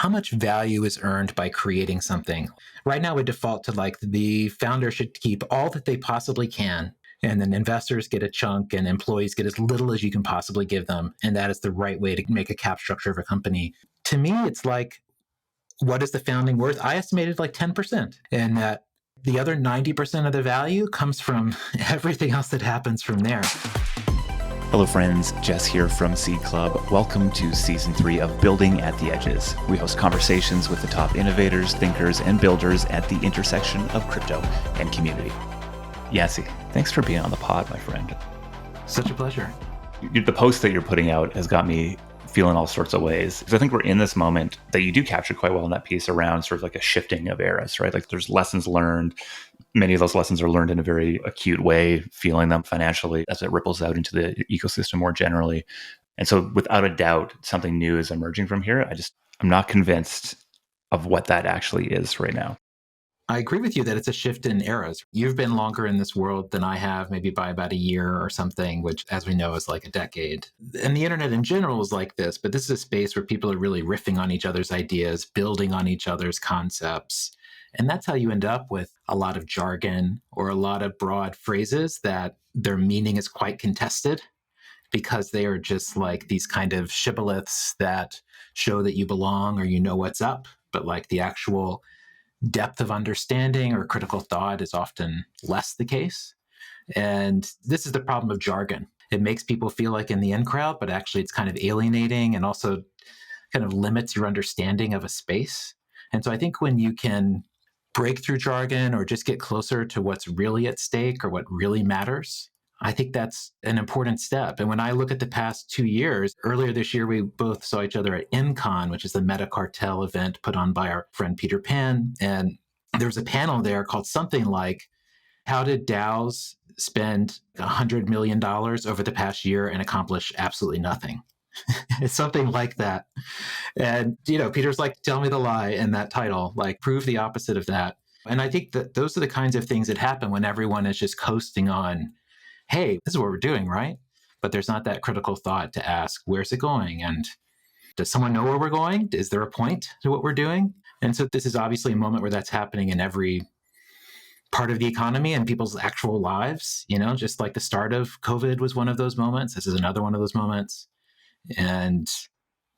how much value is earned by creating something. Right now, we default to like the founder should keep all that they possibly can, and then investors get a chunk and employees get as little as you can possibly give them. And that is the right way to make a cap structure of a company. To me, it's like, what is the founding worth? I estimated like 10%. And that the other 90% of the value comes from everything else that happens from there. Hello friends, Jess here from Seed Club. Welcome to Season 3 of Building at the Edges. We host conversations with the top innovators, thinkers, and builders at the intersection of crypto and community. Yancey, thanks for being on the pod, my friend. Such a pleasure. The post that you're putting out has got me feeling all sorts of ways. Because I think we're in this moment that you do capture quite well in that piece around sort of like a shifting of eras, right? Like there's lessons learned. Many of those lessons are learned in a very acute way, feeling them financially as it ripples out into the ecosystem more generally. And so without a doubt, something new is emerging from here. I'm not convinced of what that actually is right now. I agree with you that it's a shift in eras. You've been longer in this world than I have, maybe by about a year or something, which, as we know, is like a decade. And the internet in general is like this, but this is a space where people are really riffing on each other's ideas, building on each other's concepts. And that's how you end up with a lot of jargon or a lot of broad phrases that their meaning is quite contested because they are just like these kind of shibboleths that show that you belong or you know what's up. But like the actual depth of understanding or critical thought is often less the case. And this is the problem of jargon. It makes people feel like in the in crowd, but actually it's kind of alienating and also kind of limits your understanding of a space. And so I think when you can break through jargon or just get closer to what's really at stake or what really matters, I think that's an important step. And when I look at the past 2 years, earlier this year, we both saw each other at MCon, which is the Meta Cartel event put on by our friend Peter Pan. And there was a panel there called something like, how did DAOs spend $100 million over the past year and accomplish absolutely nothing? It's something like that. And, Peter's like, tell me the lie in that title, like prove the opposite of that. And I think that those are the kinds of things that happen when everyone is just coasting on, hey, this is what we're doing, right? But there's not that critical thought to ask, where's it going? And does someone know where we're going? Is there a point to what we're doing? And so this is obviously a moment where that's happening in every part of the economy and people's actual lives, just like the start of COVID was one of those moments. This is another one of those moments. And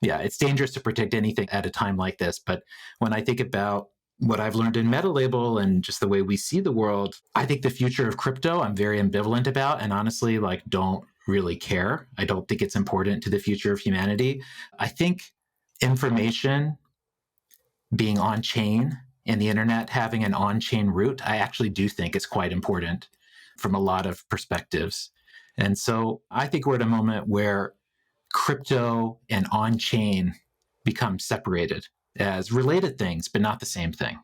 yeah, it's dangerous to predict anything at a time like this. But when I think about what I've learned in Metalabel and just the way we see the world, I think the future of crypto, I'm very ambivalent about, and honestly, don't really care. I don't think it's important to the future of humanity. I think information being on chain and the internet having an on-chain root, I actually do think is quite important from a lot of perspectives. And so I think we're at a moment where crypto and on-chain become separated as related things, but not the same thing.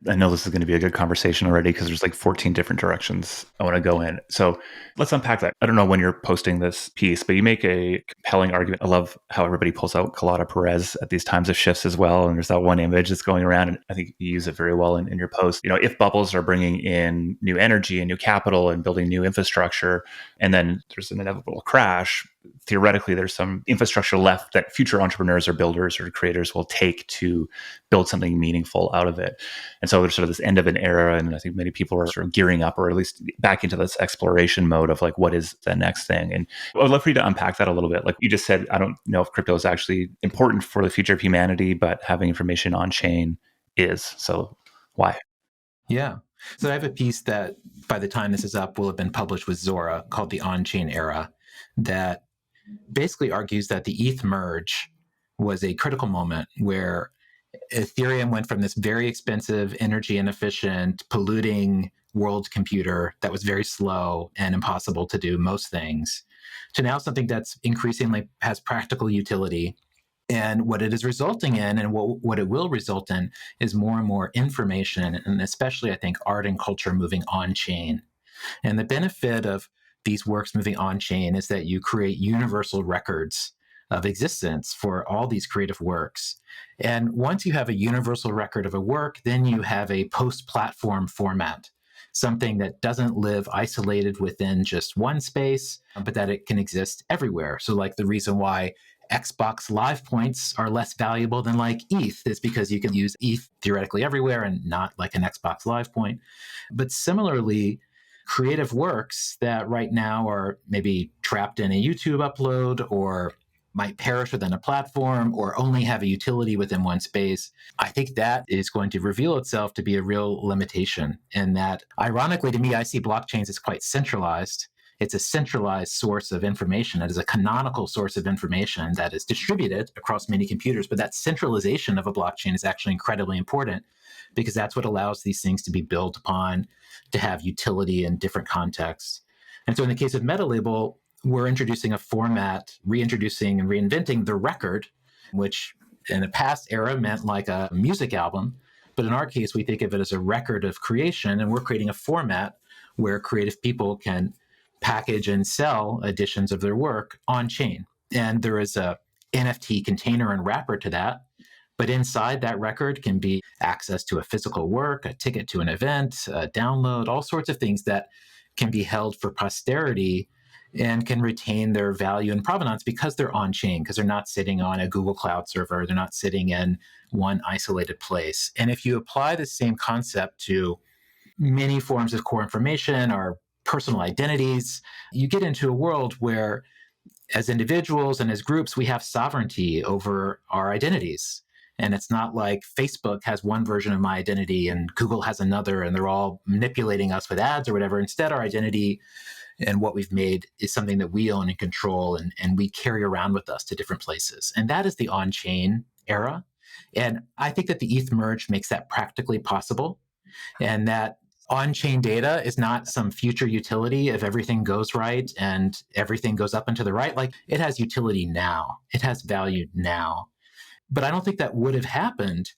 I know this is going to be a good conversation already because there's like 14 different directions I want to go in. So let's unpack that. I don't know when you're posting this piece, but you make a compelling argument. I love how everybody pulls out Colada Perez at these times of shifts as well. And there's that one image that's going around, and I think you use it very well in your post. If bubbles are bringing in new energy and new capital and building new infrastructure, and then there's an inevitable crash, theoretically, there's some infrastructure left that future entrepreneurs or builders or creators will take to build something meaningful out of it. And so there's sort of this end of an era, and I think many people are sort of gearing up, or at least back into this exploration mode of like, what is the next thing? And I would love for you to unpack that a little bit. Like you just said, I don't know if crypto is actually important for the future of humanity, but having information on chain is. So why? Yeah. So I have a piece that by the time this is up will have been published with Zora called The On-Chain Era that basically argues that the ETH merge was a critical moment where Ethereum went from this very expensive, energy inefficient, polluting world computer that was very slow and impossible to do most things, to now something that's increasingly has practical utility. And what it is resulting in and what it will result in is more and more information, and especially, I think, art and culture moving on-chain. And the benefit of these works moving on-chain is that you create universal records of existence for all these creative works. And once you have a universal record of a work, then you have a post-platform format, something that doesn't live isolated within just one space, but that it can exist everywhere. So like the reason why Xbox Live points are less valuable than like ETH is because you can use ETH theoretically everywhere and not like an Xbox Live point. But similarly, creative works that right now are maybe trapped in a YouTube upload or might perish within a platform or only have a utility within one space, I think that is going to reveal itself to be a real limitation. And that, ironically, to me, I see blockchains as quite centralized. It's a centralized source of information. It is a canonical source of information that is distributed across many computers. But that centralization of a blockchain is actually incredibly important because that's what allows these things to be built upon, to have utility in different contexts. And so in the case of Metalabel, we're introducing a format, reintroducing and reinventing the record, which in a past era meant like a music album. But in our case, we think of it as a record of creation, and we're creating a format where creative people can package and sell editions of their work on chain. And there is a NFT container and wrapper to that. But inside that record can be access to a physical work, a ticket to an event, a download, all sorts of things that can be held for posterity and can retain their value and provenance because they're on chain, because they're not sitting on a Google Cloud server, they're not sitting in one isolated place. And if you apply the same concept to many forms of core information or personal identities, you get into a world where as individuals and as groups, we have sovereignty over our identities. And it's not like Facebook has one version of my identity and Google has another, and they're all manipulating us with ads or whatever. Instead, our identity and what we've made is something that we own and control, and we carry around with us to different places. And that is the on-chain era. And I think that the ETH merge makes that practically possible. And that on-chain data is not some future utility if everything goes right and everything goes up and to the right. Like, it has utility now. It has value now. But I don't think that would have happened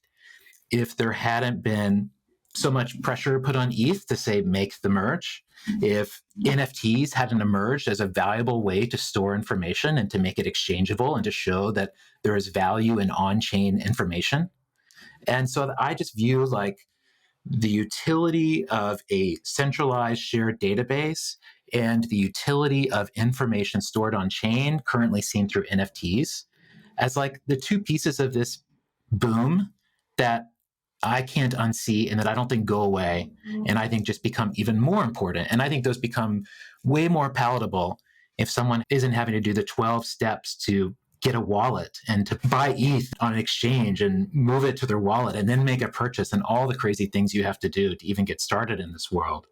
if there hadn't been so much pressure put on ETH to say, make the merge. If NFTs hadn't emerged as a valuable way to store information and to make it exchangeable and to show that there is value in on-chain information. And so I just view like the utility of a centralized shared database and the utility of information stored on chain, currently seen through NFTs, as like the two pieces of this boom that I can't unsee and that I don't think go away, and I think just become even more important. And I think those become way more palatable if someone isn't having to do the 12 steps to get a wallet and to buy ETH on an exchange and move it to their wallet and then make a purchase and all the crazy things you have to do to even get started in this world.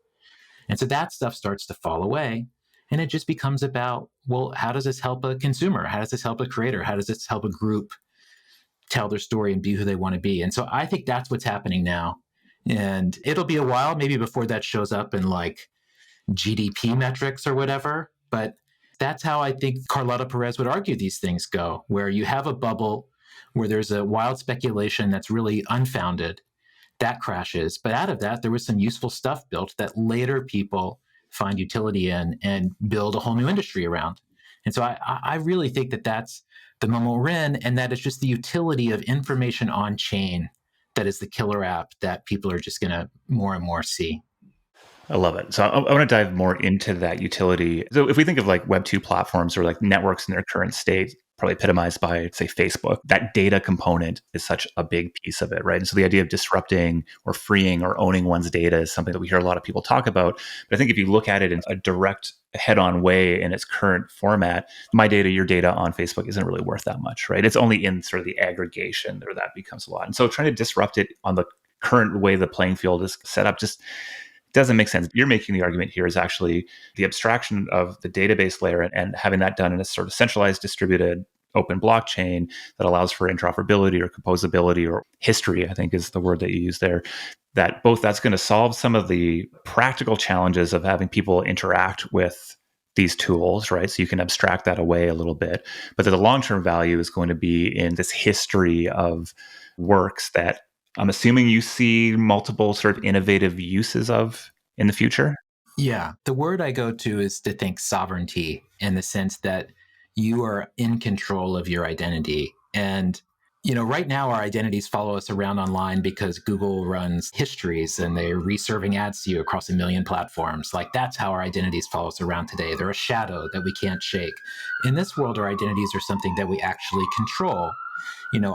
And so that stuff starts to fall away. And it just becomes about, well, how does this help a consumer? How does this help a creator? How does this help a group tell their story and be who they want to be? And so I think that's what's happening now. And it'll be a while maybe before that shows up in like GDP metrics or whatever. But that's how I think Carlota Perez would argue these things go, where you have a bubble where there's a wild speculation that's really unfounded, that crashes. But out of that, there was some useful stuff built that later people find utility in and build a whole new industry around. And so I really think that that's the moment we're in, and that is just the utility of information on chain that is the killer app that people are just going to more and more see. I love it. So I want to dive more into that utility. So if we think of like Web 2 platforms or like networks in their current state, probably epitomized by, say, Facebook, that data component is such a big piece of it, right? And so the idea of disrupting or freeing or owning one's data is something that we hear a lot of people talk about. But I think if you look at it in a direct head-on way in its current format, my data, your data on Facebook isn't really worth that much, right? It's only in sort of the aggregation where that becomes a lot. And so trying to disrupt it on the current way the playing field is set up just doesn't make sense. You're making the argument here is actually the abstraction of the database layer and having that done in a sort of centralized, distributed, open blockchain that allows for interoperability or composability or history, I think is the word that you use there, that both that's going to solve some of the practical challenges of having people interact with these tools, right? So you can abstract that away a little bit. But the long-term value is going to be in this history of works that I'm assuming you see multiple sort of innovative uses of in the future. Yeah. The word I go to is to think sovereignty, in the sense that you are in control of your identity. And Right now our identities follow us around online because Google runs histories and they're reserving ads to you across 1 million platforms. Like that's how our identities follow us around today. They're a shadow that we can't shake. In this world, our identities are something that we actually control.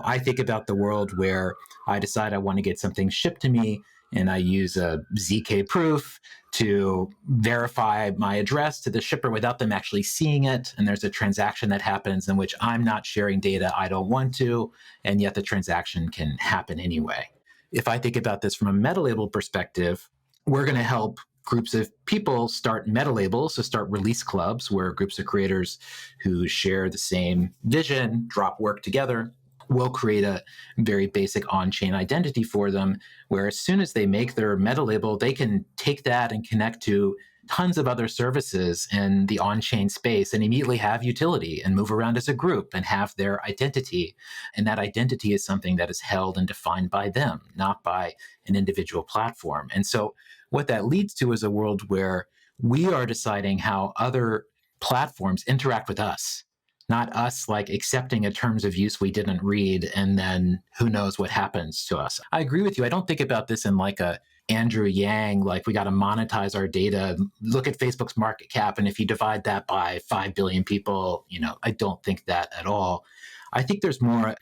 I think about the world where I decide I want to get something shipped to me and I use a ZK proof to verify my address to the shipper without them actually seeing it. And there's a transaction that happens in which I'm not sharing data I don't want to, and yet the transaction can happen anyway. If I think about this from a metalabel perspective, we're going to help groups of people start metalabels, so start release clubs where groups of creators who share the same vision drop work together. We'll create a very basic on-chain identity for them, where as soon as they make their metalabel, they can take that and connect to tons of other services in the on-chain space and immediately have utility and move around as a group and have their identity. And that identity is something that is held and defined by them, not by an individual platform. And so what that leads to is a world where we are deciding how other platforms interact with us, not us like accepting a terms of use we didn't read and then who knows what happens to us. I agree with you. I don't think about this in like a Andrew Yang, like we got to monetize our data. Look at Facebook's market cap, and if you divide that by 5 billion people, I don't think that at all. I think there's more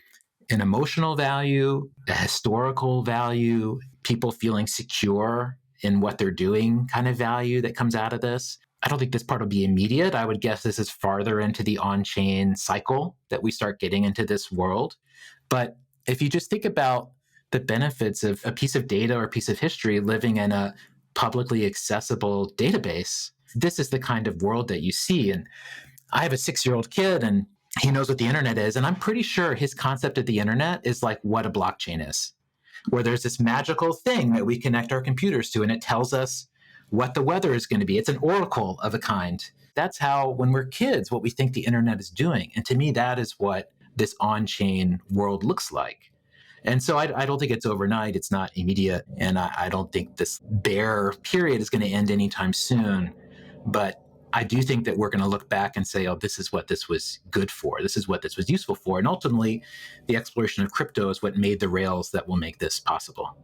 an emotional value, a historical value, people feeling secure in what they're doing kind of value that comes out of this. I don't think this part will be immediate. I would guess this is farther into the on-chain cycle that we start getting into this world. But if you just think about the benefits of a piece of data or a piece of history living in a publicly accessible database, this is the kind of world that you see. And I have a 6-year-old kid and he knows what the internet is. And I'm pretty sure his concept of the internet is like what a blockchain is, where there's this magical thing that we connect our computers to and it tells us what the weather is going to be. It's an oracle of a kind. That's how, when we're kids, what we think the internet is doing. And to me, that is what this on-chain world looks like. And so I don't think it's overnight. It's not immediate. And I don't think this bear period is going to end anytime soon. But I do think that we're going to look back and say, oh, this is what this was good for. This is what this was useful for. And ultimately, the exploration of crypto is what made the rails that will make this possible.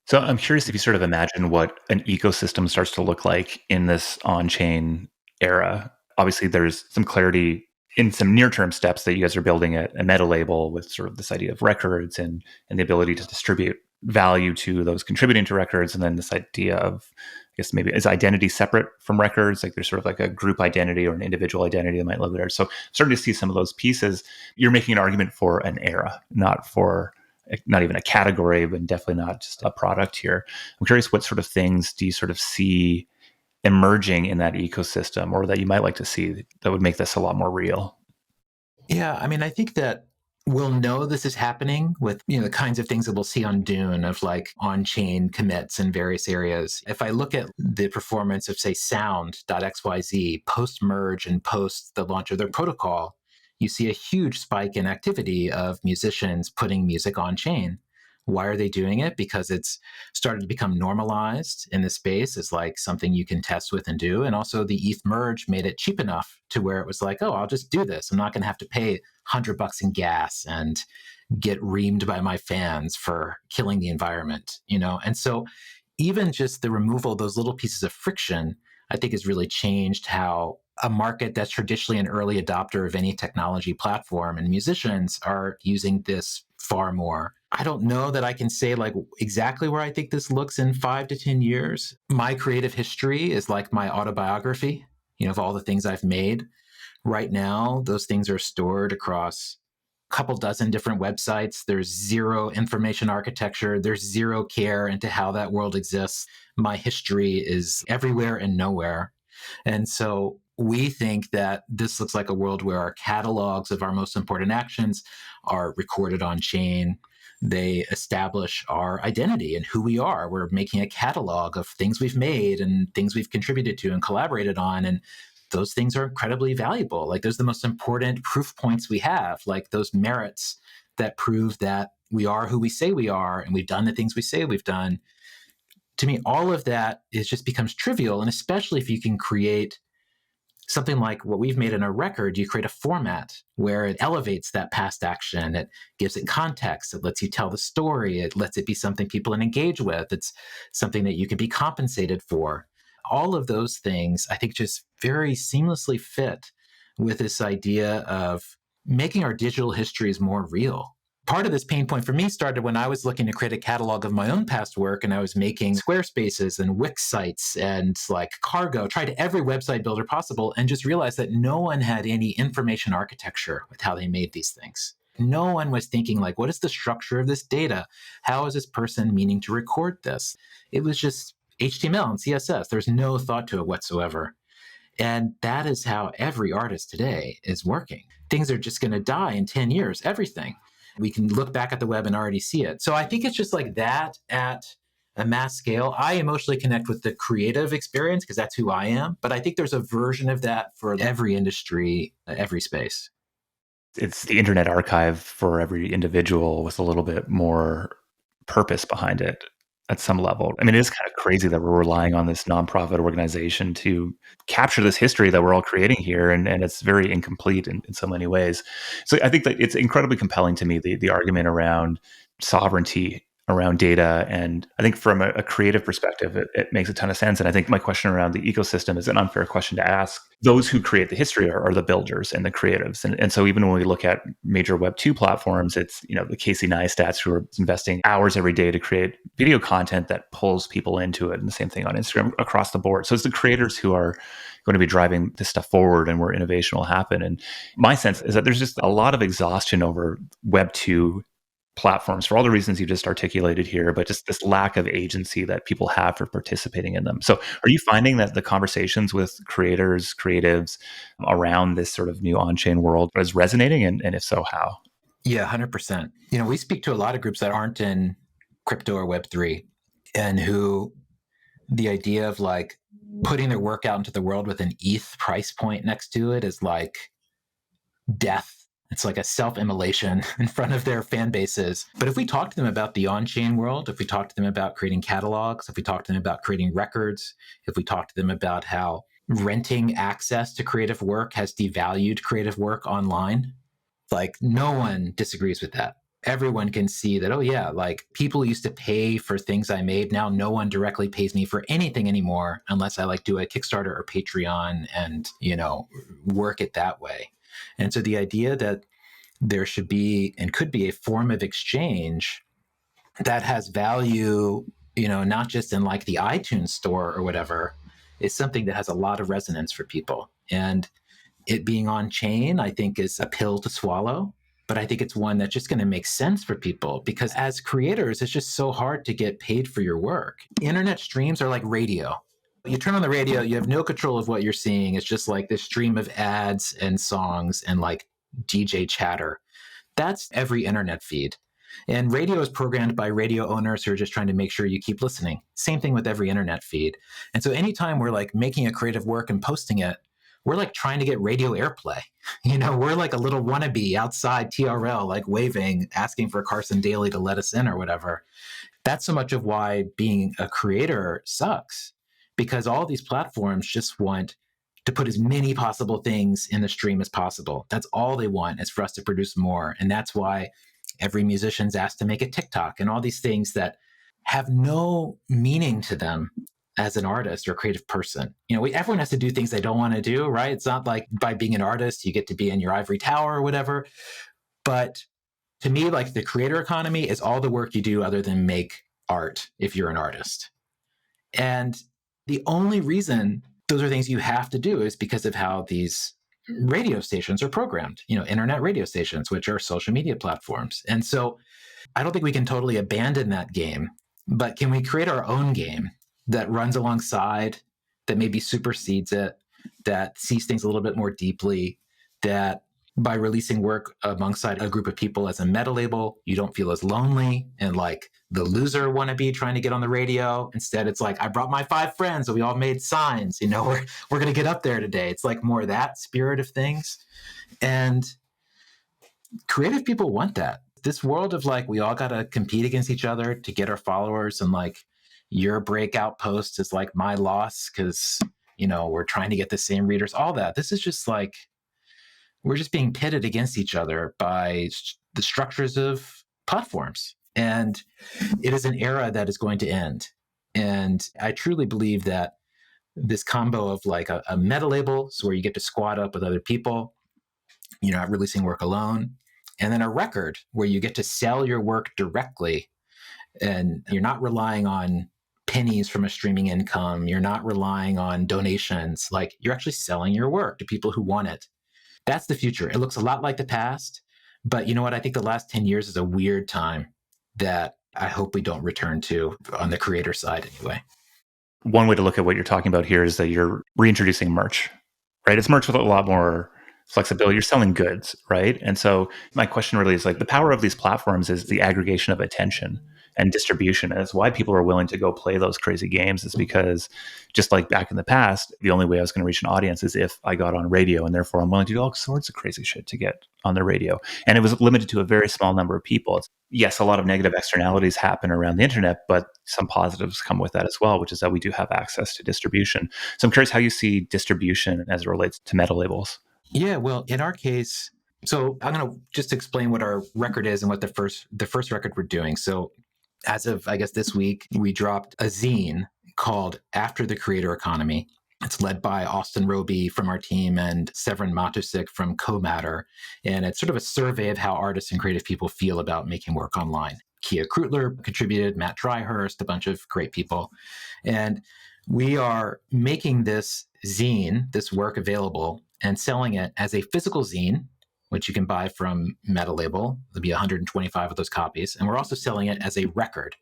So I'm curious if you sort of imagine what an ecosystem starts to look like in this on-chain era. Obviously, there's some clarity in some near-term steps that you guys are building a meta label with sort of this idea of records and the ability to distribute value to those contributing to records, and then this idea of, I guess maybe is identity separate from records? Like there's sort of like a group identity or an individual identity that might live there. So starting to see some of those pieces. You're making an argument for an era, not even a category, but definitely not just a product here. I'm curious, what sort of things do you sort of see emerging in that ecosystem, or that you might like to see that would make this a lot more real? Yeah, I mean, I think that we'll know this is happening with the kinds of things that we'll see on Dune of like on-chain commits in various areas. If I look at the performance of, say, sound.xyz post-merge and post the launch of their protocol, you see a huge spike in activity of musicians putting music on chain. Why are they doing it? Because it's started to become normalized in the space as like something you can test with and do. And also the ETH merge made it cheap enough to where it was like, oh, I'll just do this. I'm not going to have to pay $100 in gas and get reamed by my fans for killing the environment, And so even just the removal of those little pieces of friction, I think has really changed how a market that's traditionally an early adopter of any technology platform and musicians are using this far more. I don't know that I can say like exactly where I think this looks in 5 to 10 years. My creative history is like my autobiography, of all the things I've made. Right now, those things are stored across a couple dozen different websites. There's zero information architecture. There's zero care into how that world exists. My history is everywhere and nowhere. And so we think that this looks like a world where our catalogs of our most important actions are recorded on chain. They establish our identity and who we are. We're making a catalog of things we've made and things we've contributed to and collaborated on. And those things are incredibly valuable. Like those are the most important proof points we have, like those merits that prove that we are who we say we are and we've done the things we say we've done. To me, all of that just becomes trivial. And especially if you can create something like what we've made in a record, you create a format where it elevates that past action. It gives it context. It lets you tell the story. It lets it be something people can engage with. It's something that you can be compensated for. All of those things, I think, just very seamlessly fit with this idea of making our digital histories more real. Part of this pain point for me started when I was looking to create a catalog of my own past work, and I was making Squarespaces and Wix sites and like Cargo, tried every website builder possible, and just realized that no one had any information architecture with how they made these things. No one was thinking like, what is the structure of this data? How is this person meaning to record this? It was just HTML and CSS. There's no thought to it whatsoever. And that is how every artist today is working. Things are just going to die in 10 years, everything. We can look back at the web and already see it. So I think it's just like that at a mass scale. I emotionally connect with the creative experience because that's who I am. But I think there's a version of that for every industry, every space. It's the Internet Archive for every individual with a little bit more purpose behind it at some level. I mean, it is kind of crazy that we're relying on this nonprofit organization to capture this history that we're all creating here, and it's very incomplete in so many ways. So I think that it's incredibly compelling to me, the argument around sovereignty around data. And I think from a creative perspective, it makes a ton of sense. And I think my question around the ecosystem is an unfair question to ask. Those who create the history are the builders and the creatives. And so even when we look at major Web 2 platforms, it's, the Casey Neistats who are investing hours every day to create video content that pulls people into it. And the same thing on Instagram across the board. So it's the creators who are going to be driving this stuff forward and where innovation will happen. And my sense is that there's just a lot of exhaustion over Web 2 platforms for all the reasons you just articulated here, but just this lack of agency that people have for participating in them. So are you finding that the conversations with creators, creatives around this sort of new on-chain world is resonating? And if so, how? Yeah, 100%. We speak to a lot of groups that aren't in crypto or Web3 and who the idea of like putting their work out into the world with an ETH price point next to it is like death. It's like a self-immolation in front of their fan bases. But if we talk to them about the on-chain world, if we talk to them about creating catalogs, if we talk to them about creating records, if we talk to them about how renting access to creative work has devalued creative work online, like no one disagrees with that. Everyone can see that, oh yeah, like people used to pay for things I made. Now no one directly pays me for anything anymore unless I like do a Kickstarter or Patreon and, work it that way. And so the idea that there should be and could be a form of exchange that has value, not just in like the iTunes store or whatever, is something that has a lot of resonance for people. And it being on chain, I think, is a pill to swallow. But I think it's one that's just going to make sense for people because as creators, it's just so hard to get paid for your work. Internet streams are like radio. You turn on the radio, you have no control of what you're seeing. It's just like this stream of ads and songs and like DJ chatter. That's every internet feed. And radio is programmed by radio owners who are just trying to make sure you keep listening. Same thing with every internet feed. And so anytime we're like making a creative work and posting it, we're like trying to get radio airplay. We're like a little wannabe outside TRL, like waving, asking for Carson Daly to let us in or whatever. That's so much of why being a creator sucks, because all these platforms just want to put as many possible things in the stream as possible. That's all they want is for us to produce more. And that's why every musician's asked to make a TikTok and all these things that have no meaning to them as an artist or a creative person. Everyone has to do things they don't want to do, right? It's not like by being an artist, you get to be in your ivory tower or whatever. But to me, like the creator economy is all the work you do other than make art if you're an artist. And the only reason those are things you have to do is because of how these radio stations are programmed, internet radio stations, which are social media platforms. And so I don't think we can totally abandon that game, but can we create our own game that runs alongside, that maybe supersedes it, that sees things a little bit more deeply, that by releasing work alongside a group of people as a Metalabel, you don't feel as lonely and like the loser wannabe trying to get on the radio. Instead, it's like, I brought my 5 friends and we all made signs, we're going to get up there today. It's like more that spirit of things. And creative people want that. This world of like, we all got to compete against each other to get our followers, and like your breakout post is like my loss because we're trying to get the same readers, all that. This is just like, we're just being pitted against each other by the structures of platforms. And it is an era that is going to end. And I truly believe that this combo of like a meta label, so where you get to squat up with other people, you're not releasing work alone, and then a record where you get to sell your work directly, and you're not relying on pennies from a streaming income. You're not relying on donations. Like, you're actually selling your work to people who want it. That's the future. It looks a lot like the past, but you know what? I think the last 10 years is a weird time that I hope we don't return to on the creator side anyway. One way to look at what you're talking about here is that you're reintroducing merch, right? It's merch with a lot more flexibility. You're selling goods, right? And so my question really is like, the power of these platforms is the aggregation of attention and distribution. And it's why people are willing to go play those crazy games, is because just like back in the past, the only way I was going to reach an audience is if I got on radio, and therefore I'm willing to do all sorts of crazy shit to get on the radio. And it was limited to a very small number of people. Yes, a lot of negative externalities happen around the internet, but some positives come with that as well, which is that we do have access to distribution. So I'm curious how you see distribution as it relates to meta labels. Yeah, well, in our case, so I'm going to just explain what our record is and what the first record we're doing. So as of, I guess, this week, we dropped a zine called After the Creator Economy. It's led by Austin Roby from our team and Severin Matusik from Co-Matter. And it's sort of a survey of how artists and creative people feel about making work online. Kia Krutler contributed, Matt Dryhurst, a bunch of great people. And we are making this zine, this work, available and selling it as a physical zine, which you can buy from Metalabel. There'll be 125 of those copies. And we're also selling it as a record.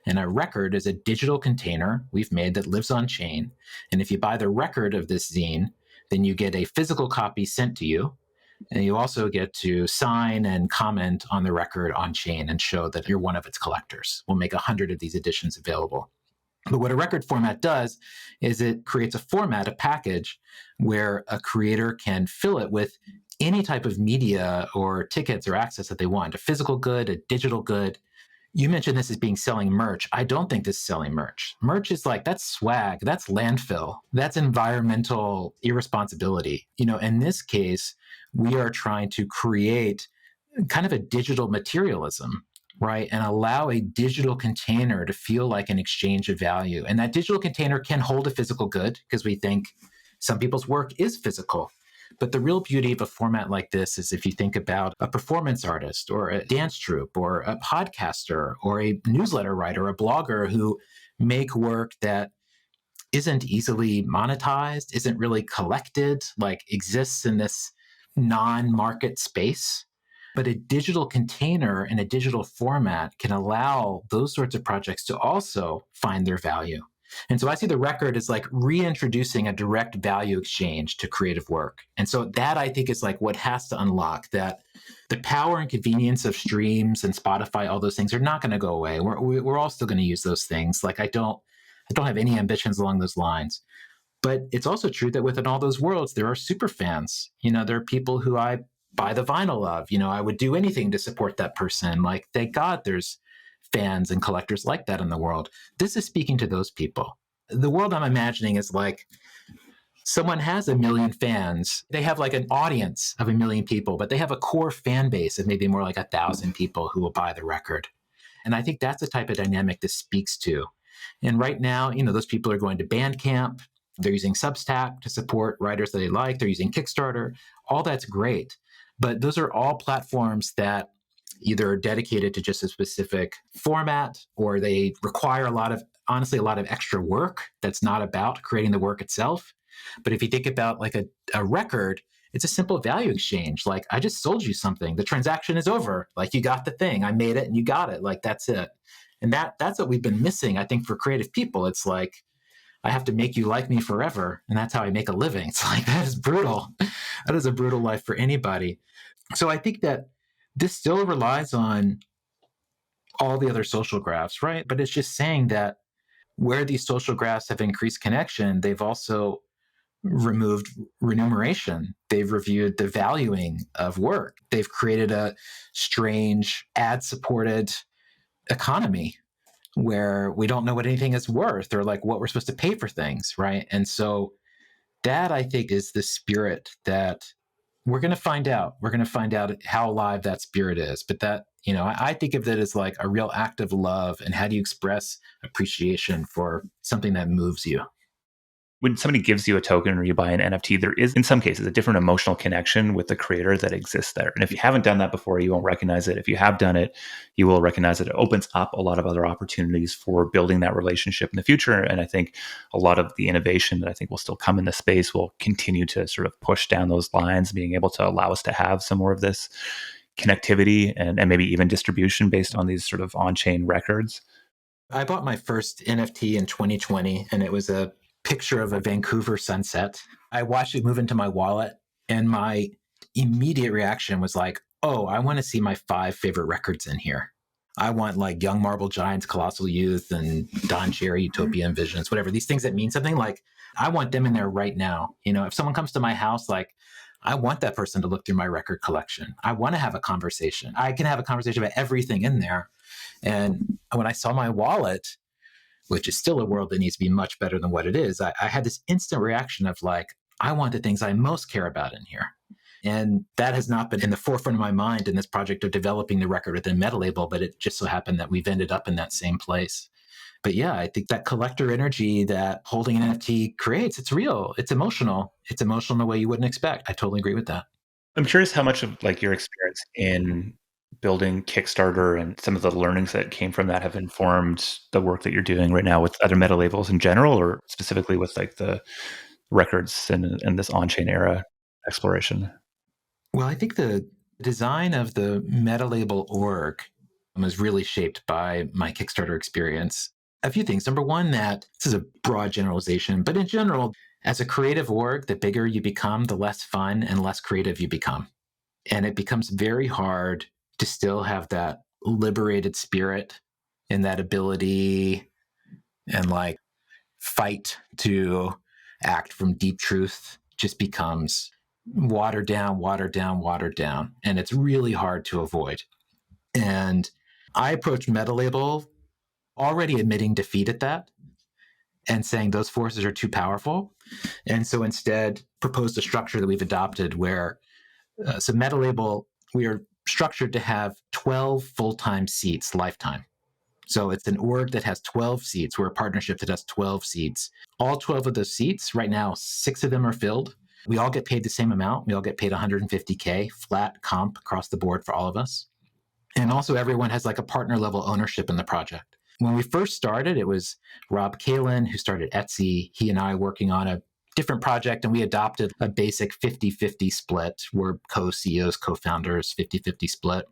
And a record is a digital container we've made that lives on chain. And if you buy the record of this zine, then you get a physical copy sent to you. And you also get to sign and comment on the record on chain and show that you're one of its collectors. We'll make 100 of these editions available. But what a record format does is it creates a format, a package, where a creator can fill it with any type of media or tickets or access that they want, a physical good, a digital good. You mentioned this as being selling merch. I don't think this is selling merch. Merch is like, that's swag, that's landfill, that's environmental irresponsibility. In this case, we are trying to create kind of a digital materialism, right? And allow a digital container to feel like an exchange of value. And that digital container can hold a physical good, because we think some people's work is physical. But the real beauty of a format like this is if you think about a performance artist or a dance troupe or a podcaster or a newsletter writer, a blogger who make work that isn't easily monetized, isn't really collected, like exists in this non-market space. But a digital container in a digital format can allow those sorts of projects to also find their value. And so I see the record as like reintroducing a direct value exchange to creative work. And so that, I think, is like what has to unlock that. The power and convenience of streams and Spotify, all those things are not going to go away. We're all still going to use those things. Like I don't have any ambitions along those lines. But it's also true that within all those worlds, there are super fans. There are people who I buy the vinyl of. I would do anything to support that person. Like, thank God there's fans and collectors like that in the world. This is speaking to those people. The world I'm imagining is like someone has 1 million fans. They have like an audience of 1 million people, but they have a core fan base of maybe more like 1,000 people who will buy the record. And I think that's the type of dynamic this speaks to. And right now, those people are going to Bandcamp. They're using Substack to support writers that they like. They're using Kickstarter. All that's great. But those are all platforms that either are dedicated to just a specific format, or they require a lot of extra work that's not about creating the work itself. But if you think about like a record, it's a simple value exchange. Like, I just sold you something. The transaction is over. Like, you got the thing. I made it and you got it. Like, that's it. And that's what we've been missing, I think, for creative people. It's like, I have to make you like me forever, and that's how I make a living. It's like, that is brutal. That is a brutal life for anybody. So I think that this still relies on all the other social graphs, right? But it's just saying that where these social graphs have increased connection, they've also removed remuneration. They've reviewed the valuing of work. They've created a strange ad-supported economy where we don't know what anything is worth or like what we're supposed to pay for things, right? And so That, I think, is the spirit that we're going to find out. We're going to find out how alive that spirit is. But that, I think of it as like a real act of love. And how do you express appreciation for something that moves you? When somebody gives you a token or you buy an NFT, there is, in some cases, a different emotional connection with the creator that exists there. And if you haven't done that before, you won't recognize it. If you have done it, you will recognize it. It opens up a lot of other opportunities for building that relationship in the future. And I think a lot of the innovation that I think will still come in this space will continue to sort of push down those lines, being able to allow us to have some more of this connectivity and maybe even distribution based on these sort of on-chain records. I bought my first NFT in 2020, and it was a picture of a Vancouver sunset. I watched it move into my wallet, and my immediate reaction was like, oh, I want to see my 5 favorite records in here. I want like Young Marble Giants, Colossal Youth, and Don Cherry, Utopia and Visions, whatever. These things that mean something, like I want them in there right now. If someone comes to my house, like I want that person to look through my record collection. I want to have a conversation. I can have a conversation about everything in there. And when I saw my wallet, which is still a world that needs to be much better than what it is, I had this instant reaction of like, I want the things I most care about in here. And that has not been in the forefront of my mind in this project of developing the record within Metalabel, but it just so happened that we've ended up in that same place. But yeah, I think that collector energy that holding an NFT creates, it's real, it's emotional. It's emotional in a way you wouldn't expect. I totally agree with that. I'm curious how much of like your experience in building Kickstarter and some of the learnings that came from that have informed the work that you're doing right now with other meta labels in general, or specifically with like the records and this on-chain era exploration. Well, I think the design of the Metalabel org was really shaped by my Kickstarter experience. A few things. Number one, that this is a broad generalization, but in general, as a creative org, the bigger you become, the less fun and less creative you become. And it becomes very hard to still have that liberated spirit and that ability and like fight to act from deep truth just becomes watered down, watered down, watered down. And it's really hard to avoid. And I approached Metalabel already admitting defeat at that and saying those forces are too powerful. And so instead proposed a structure that we've adopted where, so Metalabel, we are structured to have 12 full-time seats lifetime. So it's an org that has 12 seats. We're a partnership that has 12 seats. All 12 of those seats, right now, 6 of them are filled. We all get paid the same amount. We all get paid 150K flat comp across the board for all of us. And also everyone has like a partner level ownership in the project. When we first started, it was Rob Kalin, who started Etsy. He and I working on a different project, and we adopted a basic 50-50 split. We're co-CEOs, co-founders, 50-50 split.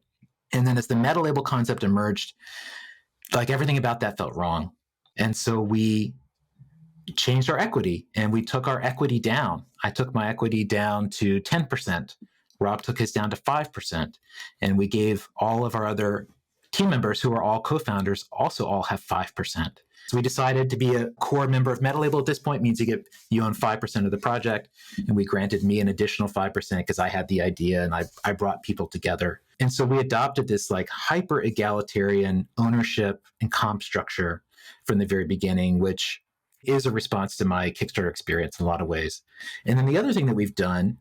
And then as the Metalabel concept emerged, like everything about that felt wrong. And so we changed our equity and we took our equity down. I took my equity down to 10%. Rob took his down to 5%. And we gave all of our other team members who are all co-founders also all have 5%. So we decided to be a core member of Metalabel at this point means you own 5% of the project. And we granted me an additional 5% because I had the idea and I brought people together. And so we adopted this like hyper egalitarian ownership and comp structure from the very beginning, which is a response to my Kickstarter experience in a lot of ways. And then the other thing that we've done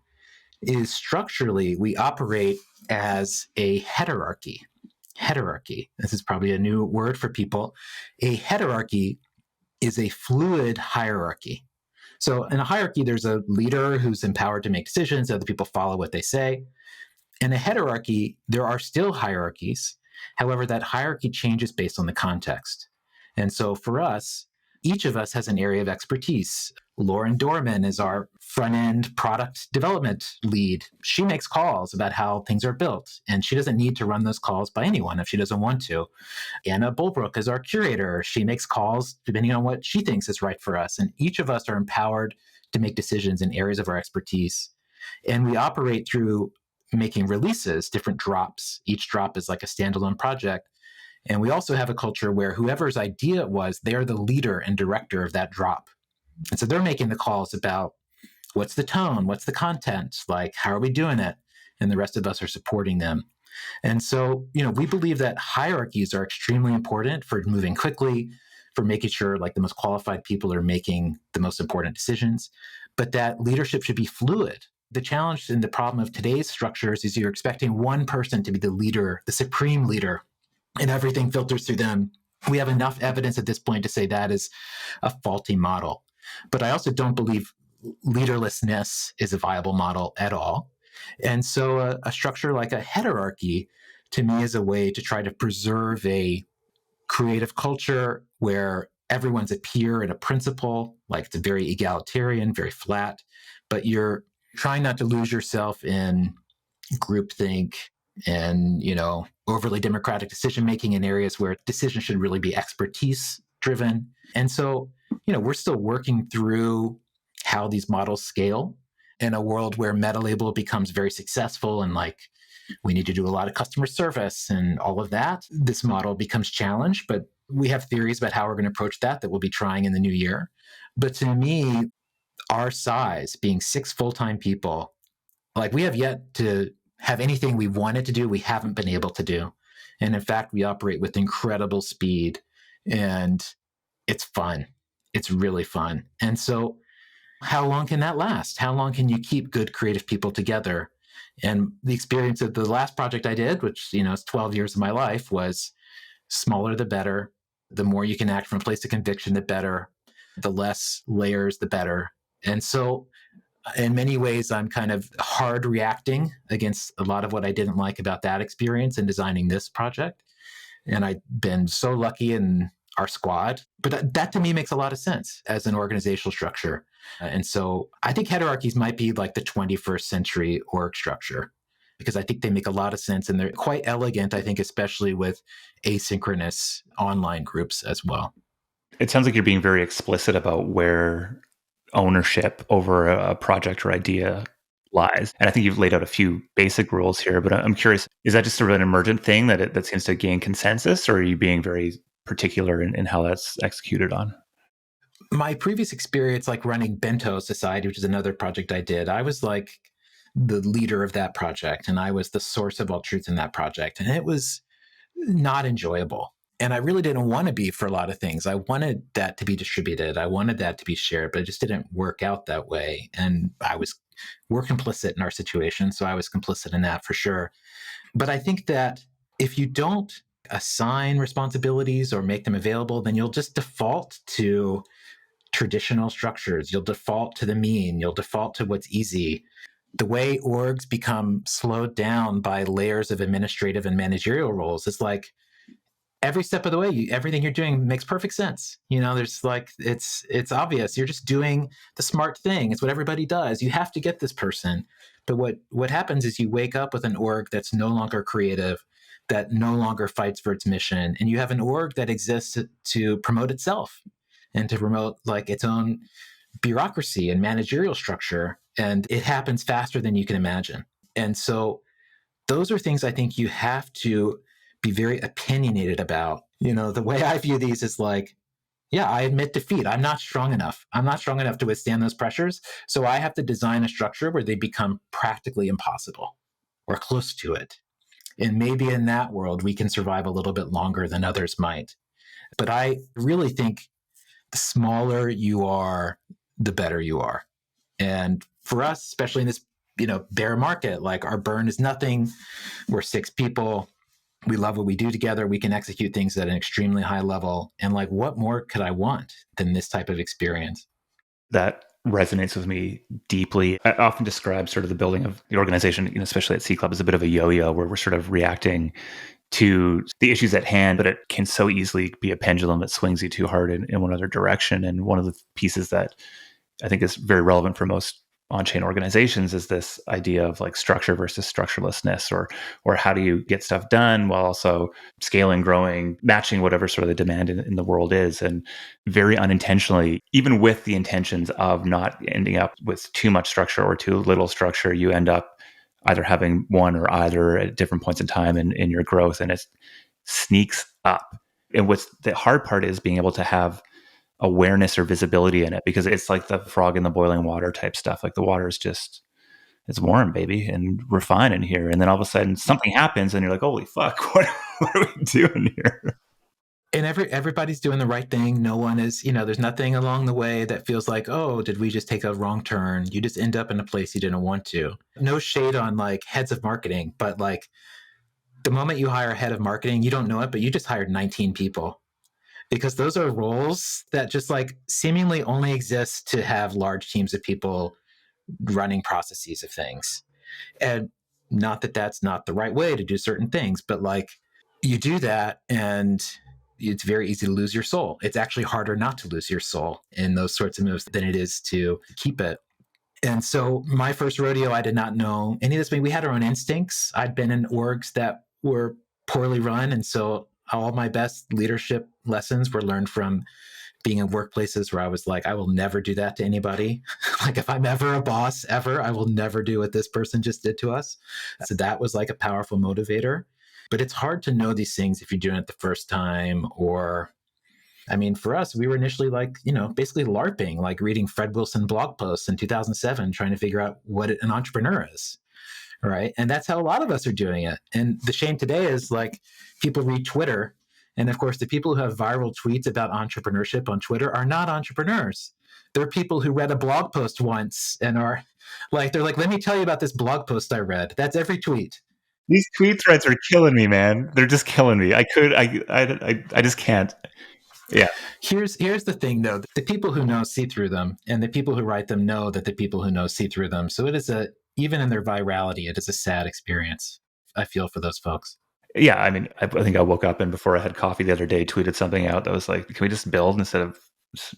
is structurally we operate as a heterarchy. Heterarchy. This is probably a new word for people. A heterarchy is a fluid hierarchy. So in a hierarchy, there's a leader who's empowered to make decisions. Other people follow what they say. In a heterarchy, there are still hierarchies. However, that hierarchy changes based on the context. And so for us, each of us has an area of expertise. Lauren Dorman is our front-end product development lead. She makes calls about how things are built, and she doesn't need to run those calls by anyone if she doesn't want to. Anna Bulbrook is our curator. She makes calls depending on what she thinks is right for us, and each of us are empowered to make decisions in areas of our expertise. And we operate through making releases, different drops. Each drop is like a standalone project. And we also have a culture where whoever's idea it was, they're the leader and director of that drop. And so they're making the calls about what's the tone, what's the content, like how are we doing it? And the rest of us are supporting them. And so, we believe that hierarchies are extremely important for moving quickly, for making sure like the most qualified people are making the most important decisions, but that leadership should be fluid. The challenge and the problem of today's structures is you're expecting one person to be the leader, the supreme leader, and everything filters through them. We have enough evidence at this point to say that is a faulty model. But I also don't believe leaderlessness is a viable model at all. And so a structure like a heterarchy to me is a way to try to preserve a creative culture where everyone's a peer and a principal, like it's very egalitarian, very flat, but you're trying not to lose yourself in groupthink and, overly democratic decision making in areas where decisions should really be expertise driven. And so, we're still working through how these models scale in a world where Metalabel becomes very successful and like we need to do a lot of customer service and all of that. This model becomes challenged, but we have theories about how we're going to approach that we'll be trying in the new year. But to me, our size being 6 full-time people, like we have yet to have anything we wanted to do, we haven't been able to do. And in fact, we operate with incredible speed and it's fun. It's really fun. And so how long can that last? How long can you keep good creative people together? And the experience of the last project I did, which, is 12 years of my life, was smaller the better. The more you can act from a place of conviction, the better. The less layers, the better. And so in many ways, I'm kind of hard reacting against a lot of what I didn't like about that experience in designing this project. And I've been so lucky in our squad. But that to me makes a lot of sense as an organizational structure. And so I think heterarchies might be like the 21st century org structure because I think they make a lot of sense and they're quite elegant, I think, especially with asynchronous online groups as well. It sounds like you're being very explicit about where ownership over a project or idea lies. And I think you've laid out a few basic rules here, but I'm curious, is that just sort of an emergent thing that seems to gain consensus, or are you being very particular in how that's executed on? My previous experience, like running Bento Society, which is another project I did, I was like the leader of that project and I was the source of all truth in that project. And it was not enjoyable. And I really didn't want to be for a lot of things. I wanted that to be distributed. I wanted that to be shared, but it just didn't work out that way. And we're complicit in our situation. So I was complicit in that for sure. But I think that if you don't assign responsibilities or make them available, then you'll just default to traditional structures. You'll default to the mean. You'll default to what's easy. The way orgs become slowed down by layers of administrative and managerial roles is like every step of the way, everything you're doing makes perfect sense. There's like it's obvious. You're just doing the smart thing. It's what everybody does. You have to get this person. But what happens is you wake up with an org that's no longer creative, that no longer fights for its mission, and you have an org that exists to promote itself and to promote like its own bureaucracy and managerial structure. And it happens faster than you can imagine. And so those are things I think you have to be very opinionated about. The way I view these is like, yeah, I admit defeat. I'm not strong enough. I'm not strong enough to withstand those pressures. So I have to design a structure where they become practically impossible or close to it. And maybe in that world, we can survive a little bit longer than others might. But I really think the smaller you are, the better you are. And for us, especially in this, bear market, like our burn is nothing. We're 6 people. We love what we do together. We can execute things at an extremely high level. And like, what more could I want than this type of experience? That resonates with me deeply. I often describe sort of the building of the organization, especially at C Club, as a bit of a yo-yo where we're sort of reacting to the issues at hand, but it can so easily be a pendulum that swings you too hard in one other direction. And one of the pieces that I think is very relevant for most on-chain organizations is this idea of like structure versus structurelessness, or how do you get stuff done while also scaling, growing, matching whatever sort of the demand in the world is. And very unintentionally, even with the intentions of not ending up with too much structure or too little structure, you end up either having one or either at different points in time in your growth, and it sneaks up. And what's the hard part is being able to have awareness or visibility in it, because it's like the frog in the boiling water type stuff. Like the water is just, it's warm, baby, and we're fine in here. And then all of a sudden something happens and you're like, holy fuck, what are we doing here? And everybody's doing the right thing. No one is, there's nothing along the way that feels like, oh, did we just take a wrong turn? You just end up in a place you didn't want to. No shade on like heads of marketing, but like the moment you hire a head of marketing, you don't know it, but you just hired 19 people, because those are roles that just like seemingly only exist to have large teams of people running processes of things. And not that that's not the right way to do certain things, but like you do that and it's very easy to lose your soul. It's actually harder not to lose your soul in those sorts of moves than it is to keep it. And so my first rodeo, I did not know any of this. I mean, we had our own instincts. I'd been in orgs that were poorly run. And so all my best leadership lessons were learned from being in workplaces where I was like, I will never do that to anybody. Like if I'm ever a boss ever, I will never do what this person just did to us. So that was like a powerful motivator. But it's hard to know these things if you're doing it the first time. Or, I mean, for us, we were initially like, basically LARPing, like reading Fred Wilson blog posts in 2007, trying to figure out what an entrepreneur is. Right. And that's how a lot of us are doing it. And the shame today is like people read Twitter. And of course, the people who have viral tweets about entrepreneurship on Twitter are not entrepreneurs. They're people who read a blog post once and are like, they're like, let me tell you about this blog post I read. That's every tweet. These tweet threads are killing me, man. They're just killing me. I just can't. Yeah. Here's the thing, though. The people who know see through them, and the people who write them know that the people who know see through them. So it is even in their virality, it is a sad experience. I feel for those folks. Yeah, I mean, I think I woke up and before I had coffee the other day, tweeted something out that was like, "Can we just build instead of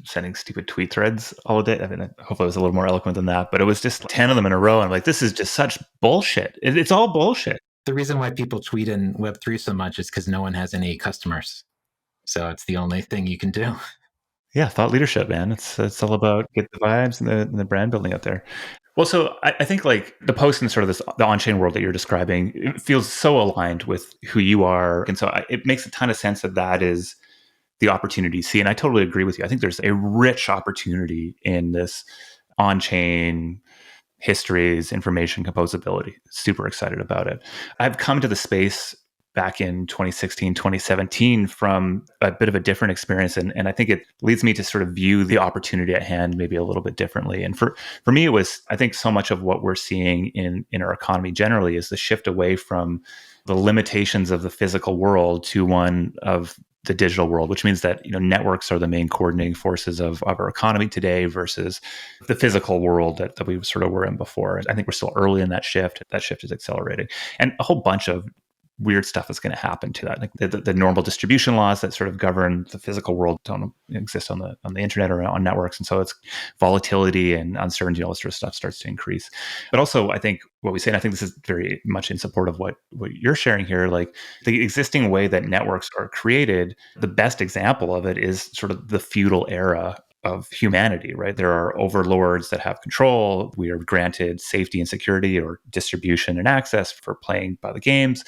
sending stupid tweet threads all day?" I mean, hopefully I was a little more eloquent than that, but it was just 10 of them in a row. And I'm like, this is just such bullshit. It's all bullshit. The reason why people tweet in Web3 so much is because no one has any customers. So it's the only thing you can do. Yeah, thought leadership, man. It's all about get the vibes and the brand building out there. Well, so I think like the post and sort of the on-chain world that you're describing, it feels so aligned with who you are. And so it makes a ton of sense that is the opportunity you see. And I totally agree with you. I think there's a rich opportunity in this on-chain histories, information composability. Super excited about it. I've come to the space back in 2016, 2017 from a bit of a different experience. And I think it leads me to sort of view the opportunity at hand maybe a little bit differently. And for me, it was, I think so much of what we're seeing in our economy generally is the shift away from the limitations of the physical world to one of the digital world, which means that networks are the main coordinating forces of our economy today versus the physical world that we sort of were in before. I think we're still early in that shift. That shift is accelerating. And a whole bunch of weird stuff is going to happen to that. Like the normal distribution laws that sort of govern the physical world don't exist on the internet or on networks, and so it's volatility and uncertainty, all this sort of stuff starts to increase. But also, I think what we say, and I think this is very much in support of what you're sharing here, like the existing way that networks are created. The best example of it is sort of the feudal era of humanity, right? There are overlords that have control. We are granted safety and security or distribution and access for playing by the games.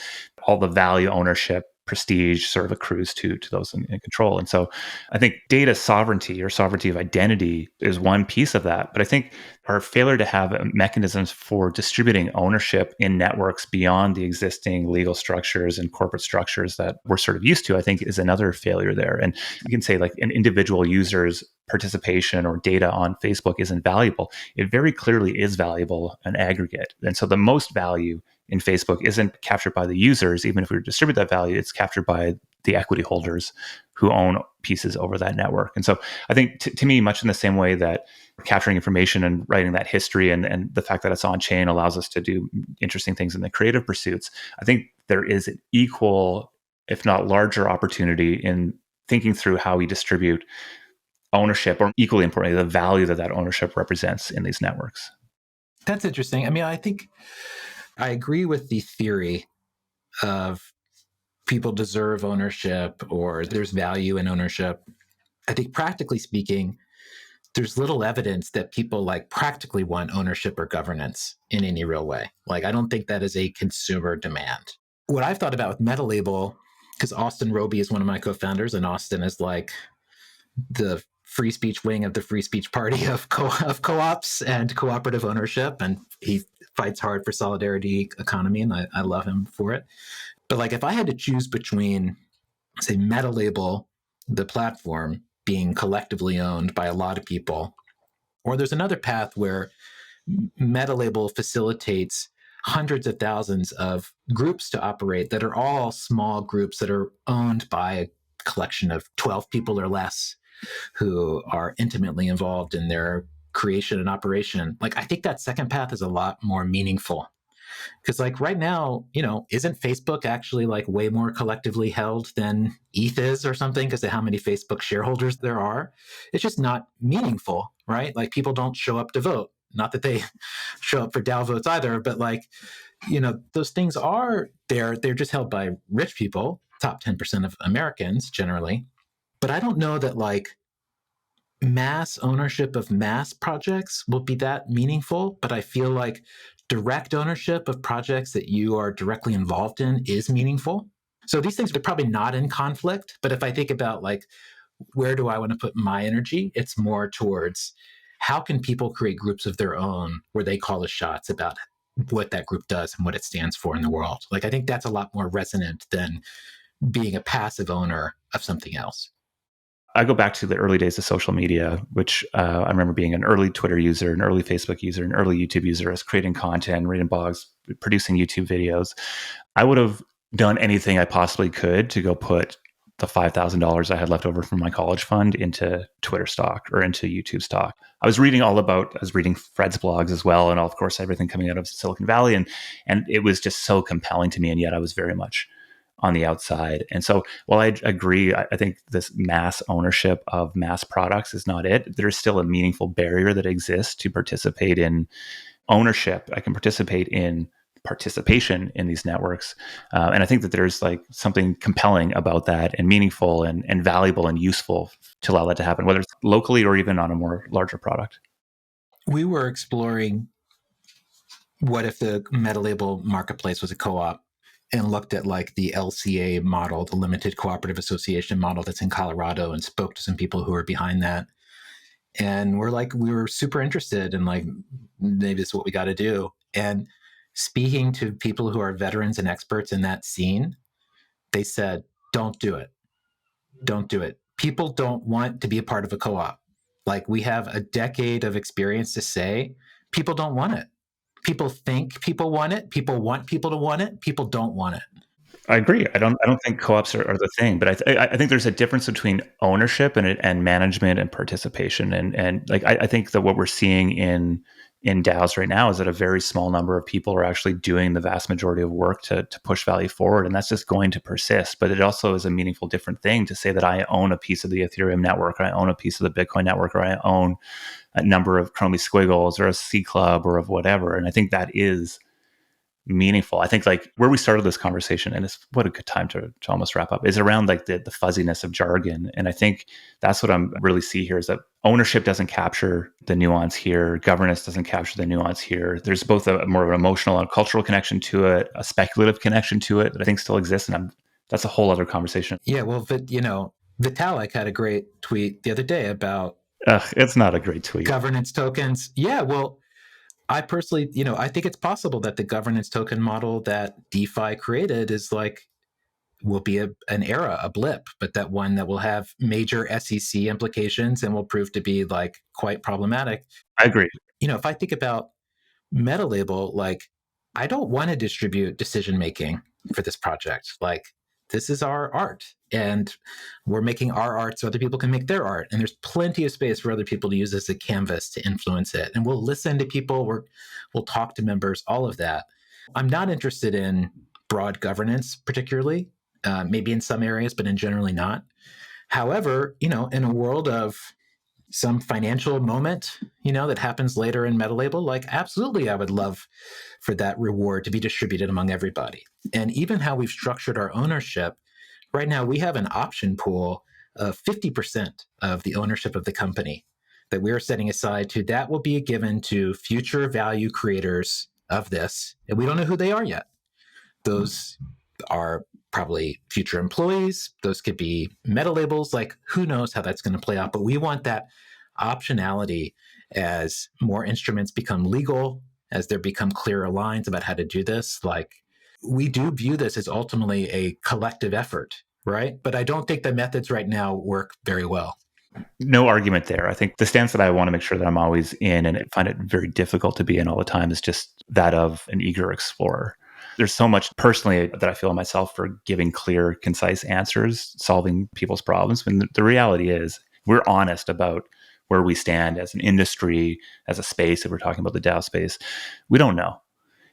All the value, ownership, prestige sort of accrues to those in control. And so I think data sovereignty or sovereignty of identity is one piece of that. But I think our failure to have mechanisms for distributing ownership in networks beyond the existing legal structures and corporate structures that we're sort of used to, I think is another failure there. And you can say like an individual user's participation or data on Facebook isn't valuable. It very clearly is valuable in aggregate. And so the most value in Facebook isn't captured by the users. Even if we distribute that value, it's captured by the equity holders who own pieces over that network. And so I think to me, much in the same way that capturing information and writing that history and the fact that it's on chain allows us to do interesting things in the creative pursuits, I think there is an equal, if not larger opportunity in thinking through how we distribute ownership, or equally importantly, the value that ownership represents in these networks. That's interesting. I mean, I think I agree with the theory of people deserve ownership or there's value in ownership. I think practically speaking, there's little evidence that people like practically want ownership or governance in any real way. Like, I don't think that is a consumer demand. What I've thought about with Metalabel, because Austin Roby is one of my co-founders, and Austin is like the free speech wing of the free speech party of co-ops and cooperative ownership. And he fights hard for solidarity economy, and I love him for it. But like, if I had to choose between, say, Metalabel the platform being collectively owned by a lot of people. Or there's another path where Metalabel facilitates hundreds of thousands of groups to operate that are all small groups that are owned by a collection of 12 people or less who are intimately involved in their creation and operation. Like, I think that second path is a lot more meaningful. Because, like, right now, isn't Facebook actually like way more collectively held than ETH is or something because of how many Facebook shareholders there are? It's just not meaningful, right? Like, people don't show up to vote. Not that they show up for DAO votes either, but like, those things are there. They're just held by rich people, top 10% of Americans generally. But I don't know that like mass ownership of mass projects will be that meaningful, but I feel like direct ownership of projects that you are directly involved in is meaningful. So these things are probably not in conflict, but if I think about like, where do I want to put my energy? It's more towards how can people create groups of their own where they call the shots about what that group does and what it stands for in the world. Like, I think that's a lot more resonant than being a passive owner of something else. I go back to the early days of social media, which I remember being an early Twitter user, an early Facebook user, an early YouTube user, as creating content, reading blogs, producing YouTube videos. I would have done anything I possibly could to go put the $5,000 I had left over from my college fund into Twitter stock or into YouTube stock. I was reading Fred's blogs as well, and of course everything coming out of Silicon Valley, and it was just so compelling to me, and yet I was very much on the outside. And so while I agree, I think this mass ownership of mass products is not it. There's still a meaningful barrier that exists to participate in ownership. I can participate in participation in these networks. And I think that there's like something compelling about that and meaningful and valuable and useful to allow that to happen, whether it's locally or even on a more larger product. We were exploring what if the Metalabel marketplace was a co-op and looked at like the LCA model, the Limited Cooperative Association model that's in Colorado, and spoke to some people who are behind that. And we were super interested in like, maybe this is what we got to do. And speaking to people who are veterans and experts in that scene, they said, don't do it. Don't do it. People don't want to be a part of a co-op. Like, we have a decade of experience to say people don't want it. People think people want it. People want people to want it. People don't want it. I agree. I don't think co-ops are the thing, but I think there's a difference between ownership and management and participation. And like I think that what we're seeing in DAOs right now is that a very small number of people are actually doing the vast majority of work to push value forward, and that's just going to persist. But it also is a meaningful different thing to say that I own a piece of the Ethereum network, or I own a piece of the Bitcoin network, or I own a number of Chromie Squiggles or a C Club or of whatever. And I think that is meaningful. I think like where we started this conversation, and it's what a good time to almost wrap up, is around like the fuzziness of jargon. And I think that's what I'm really see here is that ownership doesn't capture the nuance here. Governance doesn't capture the nuance here. There's both a more of an emotional and cultural connection to it, a speculative connection to it that I think still exists. And that's a whole other conversation. Yeah, well, Vitalik had a great tweet the other day about It's not a great tweet. governance tokens. Yeah, well, I personally, I think it's possible that the governance token model that DeFi created will be an era, a blip, but that one that will have major SEC implications and will prove to be like quite problematic. I agree. If I think about Metalabel, like, I don't want to distribute decision making for this project. Like, this is our art, and we're making our art so other people can make their art. And there's plenty of space for other people to use as a canvas to influence it. And we'll listen to people, we'll talk to members, all of that. I'm not interested in broad governance, particularly, maybe in some areas, but in generally not. However, in a world of some financial moment, that happens later in Metalabel, like, absolutely, I would love for that reward to be distributed among everybody. And even how we've structured our ownership, right now we have an option pool of 50% of the ownership of the company that we're setting aside that will be given to future value creators of this. And we don't know who they are yet. Those are probably future employees. Those could be Metalabels. Like, who knows how that's going to play out? But we want that optionality as more instruments become legal, as there become clearer lines about how to do this. Like, we do view this as ultimately a collective effort. right? But I don't think the methods right now work very well. No argument there. I think the stance that I want to make sure that I'm always in and find it very difficult to be in all the time is just that of an eager explorer. There's so much personally that I feel myself for giving clear, concise answers, solving people's problems. When the reality is, we're honest about where we stand as an industry, as a space. If we're talking about the DAO space, we don't know.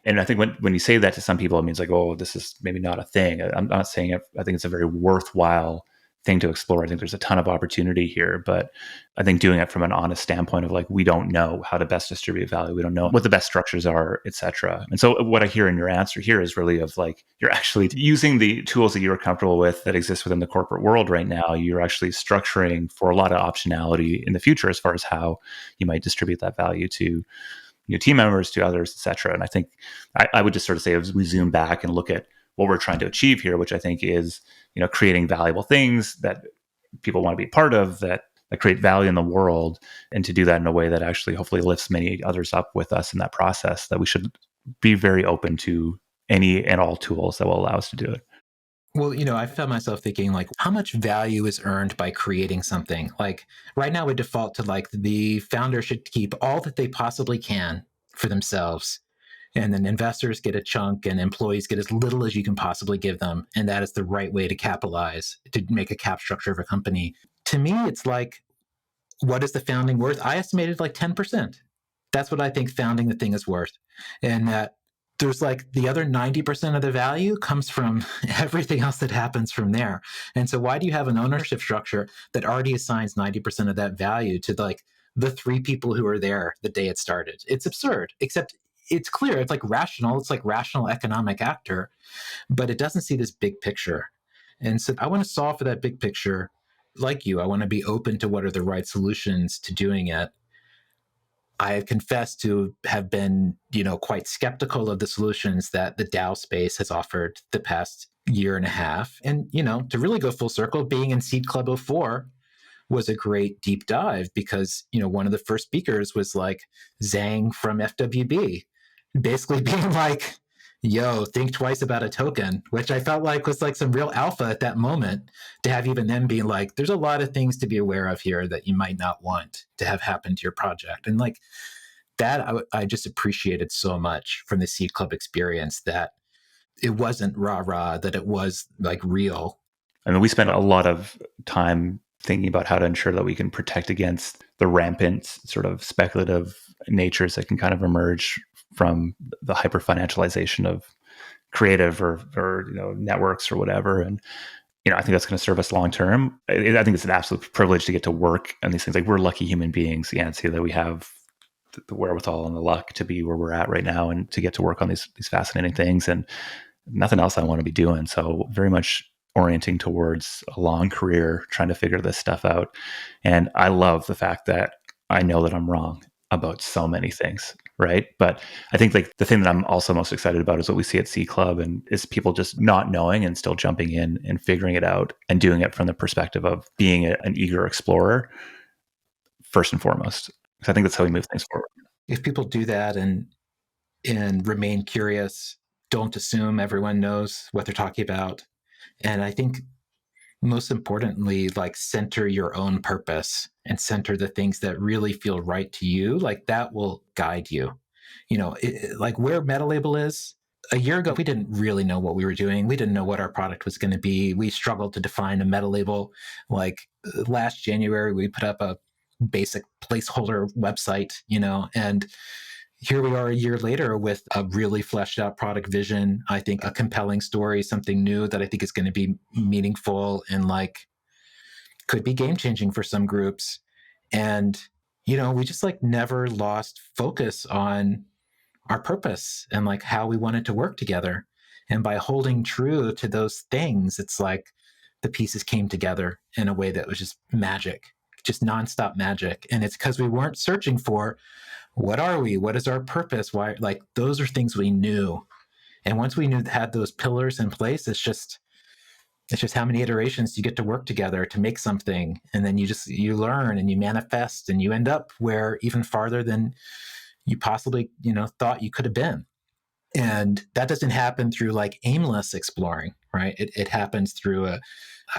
And I think when you say that to some people, it means like, oh, this is maybe not a thing. I'm not saying it. I think it's a very worthwhile thing to explore. I think there's a ton of opportunity here, but I think doing it from an honest standpoint of like, we don't know how to best distribute value. We don't know what the best structures are, et cetera. And so what I hear in your answer here is really of like, you're actually using the tools that you're comfortable with that exist within the corporate world right now. You're actually structuring for a lot of optionality in the future as far as how you might distribute that value to team members, to others, et cetera. And I think I would just sort of say, as we zoom back and look at what we're trying to achieve here, which I think is, creating valuable things that people want to be part of, that create value in the world, and to do that in a way that actually hopefully lifts many others up with us in that process, that we should be very open to any and all tools that will allow us to do it. Well, I found myself thinking like, how much value is earned by creating something? Like right now we default to like the founder should keep all that they possibly can for themselves. And then investors get a chunk and employees get as little as you can possibly give them. And that is the right way to capitalize, to make a cap structure of a company. To me, it's like, what is the founding worth? I estimated like 10%. That's what I think founding the thing is worth. And that there's like the other 90% of the value comes from everything else that happens from there. And so why do you have an ownership structure that already assigns 90% of that value to like the three people who were there the day it started? It's absurd, except it's clear. It's like rational. It's like rational economic actor, but it doesn't see this big picture. And so I want to solve for that big picture. Like you, I want to be open to what are the right solutions to doing it. I have confessed to have been, quite skeptical of the solutions that the DAO space has offered the past year and a half. And, to really go full circle, being in Seed Club '04 was a great deep dive because, one of the first speakers was like Zhang from FWB, basically being like, yo, think twice about a token, which I felt like was like some real alpha at that moment, to have even them being like, there's a lot of things to be aware of here that you might not want to have happen to your project. And like that, I just appreciated so much from the Seed Club experience, that it wasn't rah-rah, that it was like real. I mean, we spent a lot of time thinking about how to ensure that we can protect against the rampant sort of speculative natures that can kind of emerge from the hyper financialization of creative or networks or whatever. And I think that's going to serve us long term. I think it's an absolute privilege to get to work on these things. Like, we're lucky human beings, Yancey, that we have the wherewithal and the luck to be where we're at right now and to get to work on these fascinating things. And nothing else I want to be doing. So very much orienting towards a long career, trying to figure this stuff out. And I love the fact that I know that I'm wrong about so many things, right? But I think like the thing that I'm also most excited about is what we see at C Club, and is people just not knowing and still jumping in and figuring it out and doing it from the perspective of being an eager explorer first and foremost. Because I think that's how we move things forward. If people do that and remain curious, don't assume everyone knows what they're talking about. And I think most importantly, like center your own purpose and center the things that really feel right to you. Like that will guide you. Like where Metalabel is, a year ago, we didn't really know what we were doing. We didn't know what our product was going to be. We struggled to define a Metalabel. Like last January, we put up a basic placeholder website, and here we are a year later with a really fleshed out product vision. I think a compelling story, something new that I think is going to be meaningful and like could be game changing for some groups. And, we just like never lost focus on our purpose and like how we wanted to work together. And by holding true to those things, it's like the pieces came together in a way that was just magic, just nonstop magic. And it's because we weren't searching for what are we? What is our purpose? Why? Like those are things we knew. And once we had those pillars in place, it's just how many iterations you get to work together to make something. And then you learn and you manifest and you end up where even farther than you possibly, thought you could have been. And that doesn't happen through like aimless exploring. right? It happens through a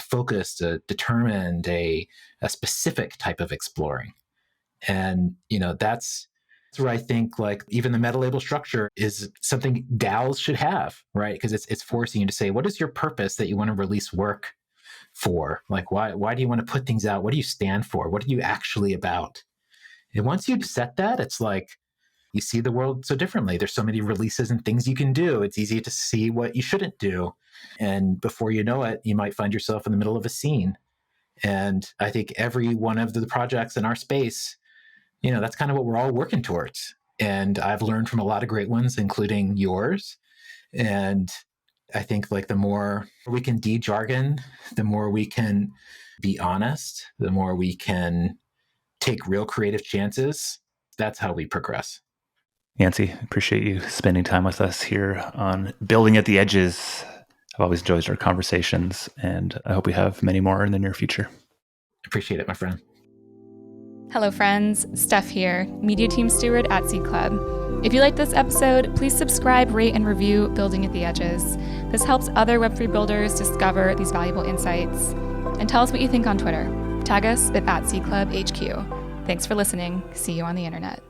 focused, a determined, a specific type of exploring. And, that's where I think like even the metalabel structure is something DAOs should have, right? Because it's forcing you to say, what is your purpose that you want to release work for? Like, why do you want to put things out? What do you stand for? What are you actually about? And once you set that, it's like you see the world so differently. There's so many releases and things you can do. It's easy to see what you shouldn't do. And before you know it, you might find yourself in the middle of a scene. And I think every one of the projects in our space, that's kind of what we're all working towards. And I've learned from a lot of great ones, including yours. And I think like the more we can de-jargon, the more we can be honest, the more we can take real creative chances. That's how we progress. Yancey, appreciate you spending time with us here on Building at the Edges. I've always enjoyed our conversations, and I hope we have many more in the near future. Appreciate it, my friend. Hello, friends. Steph here, Media Team Steward at Seed Club. If you liked this episode, please subscribe, rate, and review Building at the Edges. This helps other Web3 builders discover these valuable insights. And tell us what you think on Twitter. Tag us at SeedClubHQ. Thanks for listening. See you on the internet.